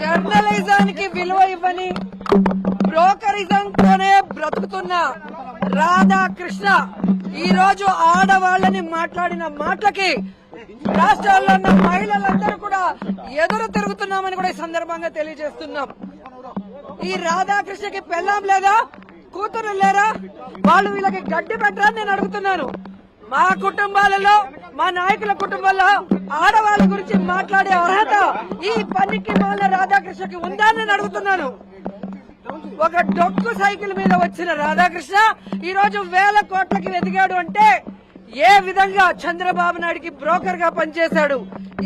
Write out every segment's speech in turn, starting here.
జర్నలిజానికి విలువ ఇవ్వని బ్రోకరిజంతోనే బ్రతుకుతున్న రాధాకృష్ణ ఈ రోజు ఆడవాళ్లని మాట్లాడిన మాటలకి రాష్ట్రాల్లో ఉన్న మహిళలందరూ కూడా ఎదురు తిరుగుతున్నామని కూడా ఈ సందర్భంగా తెలియజేస్తున్నాం. ఈ రాధాకృష్ణకి పెళ్ళాం లేదా, కూతురు లేరా? వాళ్ళు వీళ్ళకి గడ్డి పెట్టరా నేను అడుగుతున్నాను. మా కుటుంబాలలో, మా నాయకుల కుటుంబాల్లో ఆడవాళ్ళ గురించి మాట్లాడే అర్హత ఈ పనికి మాల రాధాకృష్ణకి ఉందా నేను అడుగుతున్నాను. ఒక డొక్కు సైకిల్ మీద వచ్చిన రాధాకృష్ణ ఈ రోజు 1000 కోట్లకి ఎదిగాడు అంటే ఏ విధంగా చంద్రబాబు నాయుడికి బ్రోకర్ గా పనిచేశాడు,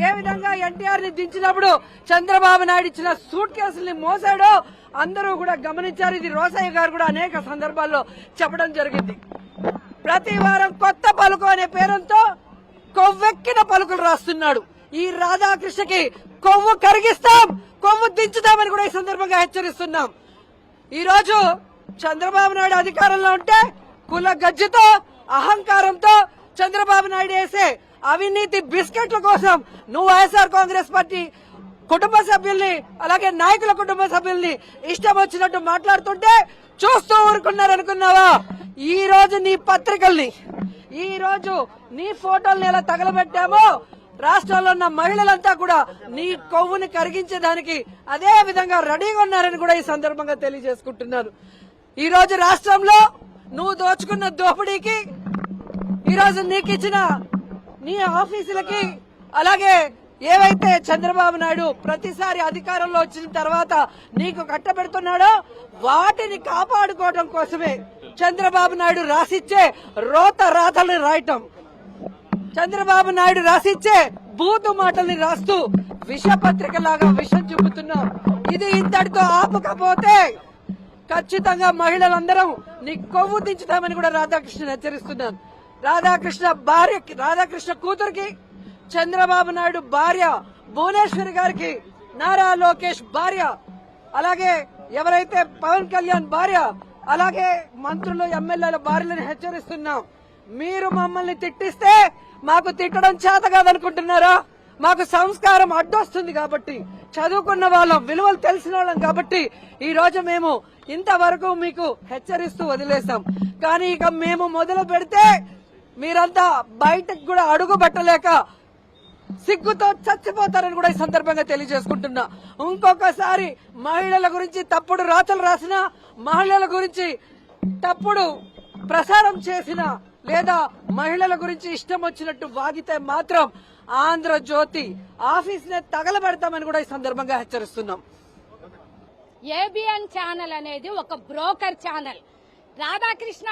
ఏ విధంగా ఎన్టీఆర్ ని దించినప్పుడు చంద్రబాబు నాయుడు ఇచ్చిన సూట్ కేసుల్ని మోసాడో అందరూ కూడా గమనించారు. ఇది రోసయ్య గారు కూడా అనేక సందర్భాల్లో చెప్పడం జరిగింది. ప్రతి వారం కొత్త పలుకు అనే పేరుతో కొవ్వెక్కిన పలుకులు రాస్తున్నాడు. ఈ రాధాకృష్ణకి కొవ్వు కరిగిస్తాం, కొవ్వు దించుతామని కూడా ఈ సందర్భంగా హెచ్చరిస్తున్నాం. ఈ రోజు చంద్రబాబు నాయుడు అధికారంలో ఉంటే కుల గజ్జతో, అహంకారంతో చంద్రబాబు నాయుడు వేసే అవినీతి బిస్కెట్ల కోసం నువ్వు వైఎస్ఆర్ కాంగ్రెస్ పార్టీ కుటుంబ సభ్యుల్ని, అలాగే నాయకుల కుటుంబ సభ్యుల్ని ఇష్టం వచ్చినట్టు మాట్లాడుతుంటే చూస్తూ ఊరుకున్నారనుకున్నావా? ఈ రోజు నీ పత్రికల్ని, ఈ రోజు నీ ఫోటోల్ని ఎలా తగలబెట్టామో రాష్ట్రంలో ఉన్న మహిళలంతా కూడా నీ కొవ్వుని కరిగించడానికి అదే విధంగా రెడీగా ఉన్నారని కూడా ఈ సందర్భంగా తెలియజేసుకుంటున్నాను. ఈ రోజు రాష్ట్రంలో నువ్వు దోచుకున్న దోపిడీకి, ఈ రోజు నీకు ఇచ్చిన నీ ఆఫీసులకి, అలాగే ఏవైతే చంద్రబాబు నాయుడు ప్రతిసారి అధికారంలో వచ్చిన తర్వాత నీకు కట్టబెడుతున్నాడో వాటిని కాపాడుకోవడం కోసమే చంద్రబాబు నాయుడు రాసిచ్చే రోత రాతల్ని రాయటం, చంద్రబాబు నాయుడు రాసిచ్చే బూతు మాటల్ని రాస్తూ విషపత్రికలాగా విషం చూపుతున్నాం. ఇది ఇంతటితో ఆపకపోతే ఖచ్చితంగా మహిళలందరం నీ కొవ్వు దించుతామని కూడా రాధాకృష్ణ హెచ్చరిస్తున్నాను. రాధాకృష్ణ కూతురికి, చంద్రబాబు నాయుడు భార్య భువనేశ్వరి గారికి, నారా లోకేష్ భార్య, అలాగే ఎవరైతే పవన్ కళ్యాణ్ భార్య, అలాగే మంత్రులు, ఎమ్మెల్యేల భార్యలను హెచ్చరిస్తున్నాం. మీరు మమ్మల్ని తిట్టిస్తే మాకు తిట్టడం చేత కాదనుకుంటున్నారా? మాకు సంస్కారం అడ్డొస్తుంది కాబట్టి, చదువుకున్న వాళ్ళం, విలువలు తెలిసిన వాళ్ళం కాబట్టి ఈ రోజు మేము ఇంతవరకు మీకు హెచ్చరిస్తూ వదిలేసాం. కానీ ఇక మేము మొదలు పెడితే మీరంతా బయటకు కూడా అడుగు పెట్టలేక సిగ్గుతో చచ్చిపోతారని కూడా ఈ సందర్భంగా తెలియజేసుకుంటున్నా. ఇంకొకసారి మహిళల గురించి తప్పుడు రాతలు రాసిన, మహిళల గురించి తప్పుడు ప్రసారం చేసిన, లేదా మహిళల గురించి ఇష్టం వచ్చినట్టు వాగితే మాత్రం ఆంధ్రజ్యోతి ఆఫీస్ నే తగలబెడతామని కూడా ఈ సందర్భంగా హెచ్చరిస్తున్నాం. ఏబిఎన్ ఛానల్ అనేది ఒక బ్రోకర్ ఛానల్. రాధాకృష్ణ